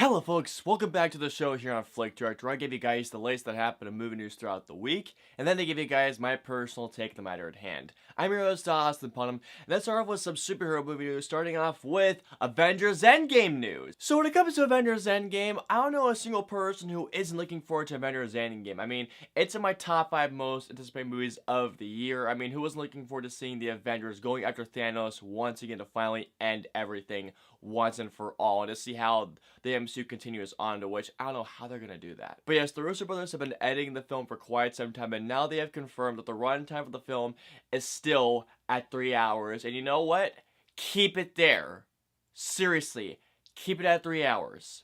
Hello folks, welcome back to the show here on FlickDirect, where I give you guys the latest that happened in movie news throughout the week, and then they give you guys my personal take on the matter at hand. I'm your host, Austin Putnam, and let's start off with some superhero movie news, starting off with Avengers Endgame news. So when it comes to Avengers Endgame, I don't know a single person who isn't looking forward to Avengers Endgame. I mean, it's in my top 5 most anticipated movies of the year. I mean, who wasn't looking forward to seeing the Avengers going after Thanos once again to finally end everything once and for all, and to see how the MCU continues on, to which I don't know how they're gonna do that. But yes, the Russo brothers have been editing the film for quite some time, and now they have confirmed that the runtime for the film is still at 3 hours. And you know what? Keep it there. Seriously, keep it at 3 hours.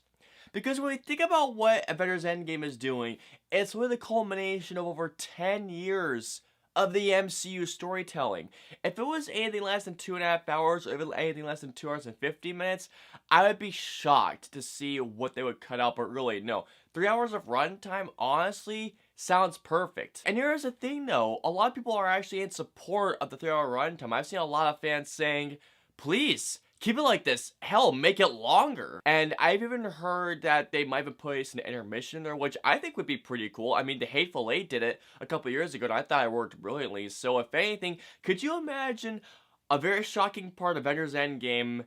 Because when we think about what Avengers Endgame is doing, it's really the culmination of over 10 years of the MCU storytelling. If it was anything less than 2.5 hours, or if it was anything less than 2 hours and 50 minutes, I would be shocked to see what they would cut out, but really, no. 3 hours of runtime, honestly, sounds perfect. And here's the thing though, a lot of people are actually in support of the 3-hour runtime. I've seen a lot of fans saying, please, keep it like this. Hell, make it longer. And I've even heard that they might have put an intermission there, which I think would be pretty cool. I mean, The Hateful Eight did it a couple years ago, and I thought it worked brilliantly. So if anything, could you imagine a very shocking part of Avengers Endgame,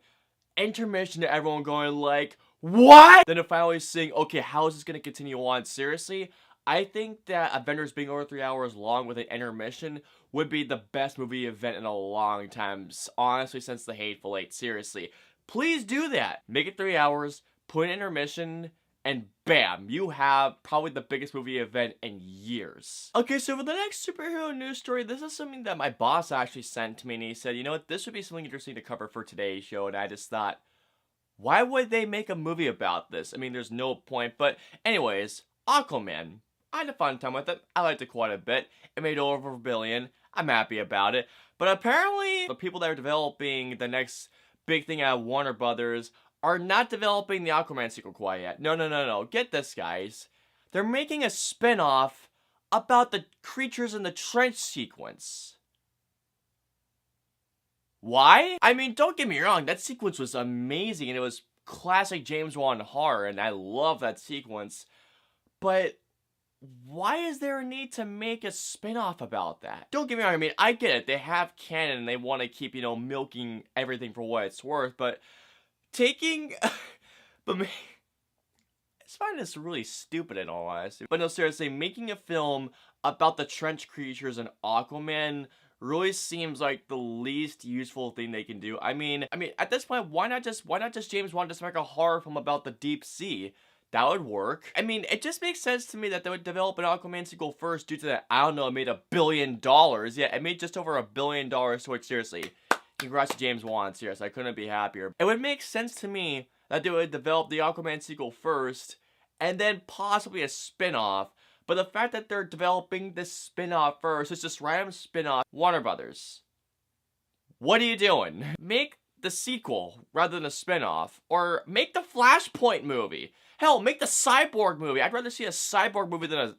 intermission to everyone going like, what? Then to finally saying, okay, how is this going to continue on? Seriously? I think that Avengers being over 3 hours long with an intermission would be the best movie event in a long time, honestly, since The Hateful Eight. Seriously, please do that. Make it 3 hours, put an intermission, and bam, you have probably the biggest movie event in years. Okay, so for the next superhero news story, this is something that my boss actually sent to me, and he said, you know what, this would be something interesting to cover for today's show, and I just thought, why would they make a movie about this? I mean, there's no point, but anyways, Aquaman. I had a fun time with it. I liked it quite a bit. It made over $1 billion. I'm happy about it. But apparently, the people that are developing the next big thing at Warner Brothers are not developing the Aquaman sequel quite yet. No. Get this, guys. They're making a spin-off about the creatures in the trench sequence. Why? I mean, don't get me wrong. That sequence was amazing, and it was classic James Wan horror, and I love that sequence. But why is there a need to make a spin-off about that? Don't get me wrong, I mean, I get it. They have canon and they want to keep, milking everything for what it's worth, but taking... but I find this really stupid in all honesty. But no, seriously, making a film about the trench creatures in Aquaman really seems like the least useful thing they can do. I mean, at this point, why not just James Wan just make a horror film about the deep sea? That would work. I mean, it just makes sense to me that they would develop an Aquaman sequel first due to that, I don't know, it made $1 billion. Yeah, it made just over $1 billion, so which, seriously, congrats to James Wan, seriously, I couldn't be happier. It would make sense to me that they would develop the Aquaman sequel first, and then possibly a spin-off, but the fact that they're developing this spin-off first, it's just random spin-off. Warner Brothers, what are you doing? Make the sequel rather than a spin-off, or make the Flashpoint movie. Hell, make the Cyborg movie. I'd rather see a Cyborg movie than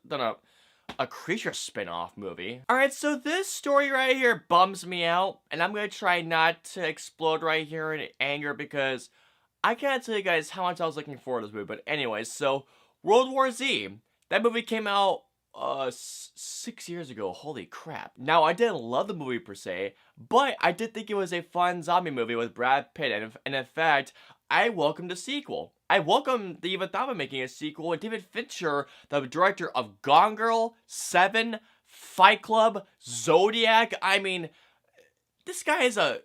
a creature spin-off movie. Alright, so this story right here bums me out, and I'm gonna try not to explode right here in anger because I can't tell you guys how much I was looking forward to this movie. But anyways, so World War Z. That movie came out 6 years ago. Holy crap. Now, I didn't love the movie per se, but I did think it was a fun zombie movie with Brad Pitt, and in fact, I welcomed a sequel. I welcomed the even thought of making a sequel, and David Fincher, the director of Gone Girl, Seven, Fight Club, Zodiac. I mean, this guy's a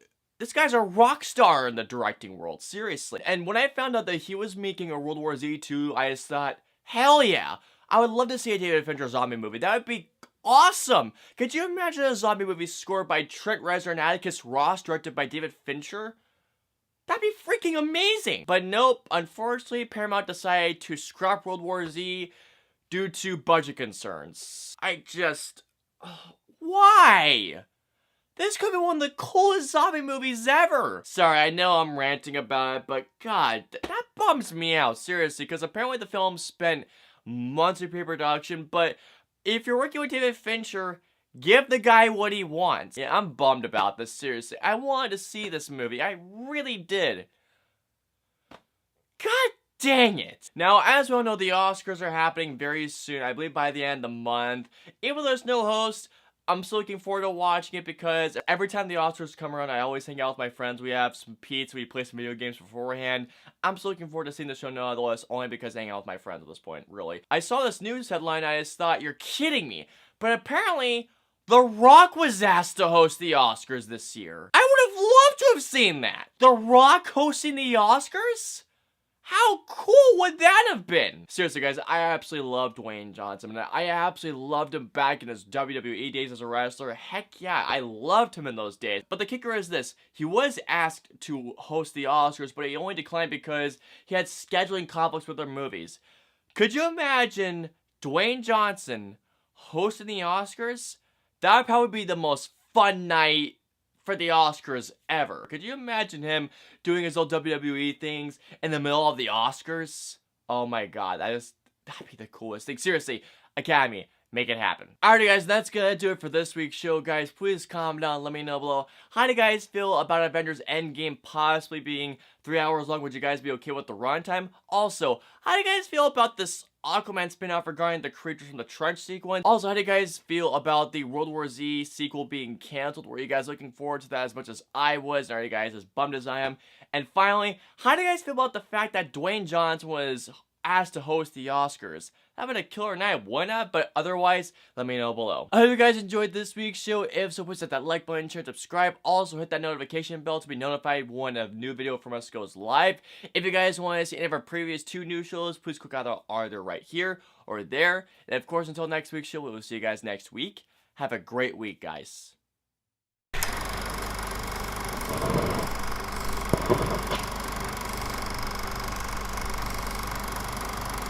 rock star in the directing world, seriously. And when I found out that he was making a World War Z 2, I just thought, hell yeah, I would love to see a David Fincher zombie movie. That would be awesome. Could you imagine a zombie movie scored by Trent Reznor and Atticus Ross, directed by David Fincher? That'd be freaking amazing! But nope, unfortunately, Paramount decided to scrap World War Z due to budget concerns. Why? This could be one of the coolest zombie movies ever! Sorry, I know I'm ranting about it, but god, that bums me out, seriously, because apparently the film spent months of pre-production, but if you're working with David Fincher, give the guy what he wants. Yeah, I'm bummed about this, seriously. I wanted to see this movie. I really did. God Dang it! Now, as we all know, the Oscars are happening very soon. I believe by the end of the month. Even though there's no host, I'm still looking forward to watching it because every time the Oscars come around, I always hang out with my friends. We have some pizza, we play some video games beforehand. I'm still looking forward to seeing the show nonetheless, only because I hang out with my friends at this point, really. I saw this news headline, I just thought, you're kidding me. But apparently, The Rock was asked to host the Oscars this year. I would have loved to have seen that. The Rock hosting the Oscars? How cool would that have been? Seriously, guys, I absolutely love Dwayne Johnson. And I absolutely loved him back in his WWE days as a wrestler. Heck yeah, I loved him in those days. But the kicker is this. He was asked to host the Oscars, but he only declined because he had scheduling conflicts with other movies. Could you imagine Dwayne Johnson hosting the Oscars? That would probably be the most fun night for the Oscars ever. Could you imagine him doing his old WWE things in the middle of the Oscars? Oh my god, that'd be the coolest thing. Seriously, Academy, make it happen. Alrighty guys, that's gonna do it for this week's show, guys. Please comment down, let me know below. How do you guys feel about Avengers Endgame possibly being 3 hours long? Would you guys be okay with the runtime? Also, how do you guys feel about this Aquaman spinoff regarding the creatures from the Trench sequence? Also, how do you guys feel about the World War Z sequel being canceled? Were you guys looking forward to that as much as I was? Are you guys as bummed as I am? And finally, how do you guys feel about the fact that Dwayne Johnson was asked to host the Oscars? Having a killer night, why not? But otherwise, let me know below. I hope you guys enjoyed this week's show. If so, please hit that like button, share, subscribe. Also, hit that notification bell to be notified when a new video from us goes live. If you guys want to see any of our previous 2 new shows, please click either right here or there. And of course, until next week's show, we will see you guys next week. Have a great week, guys.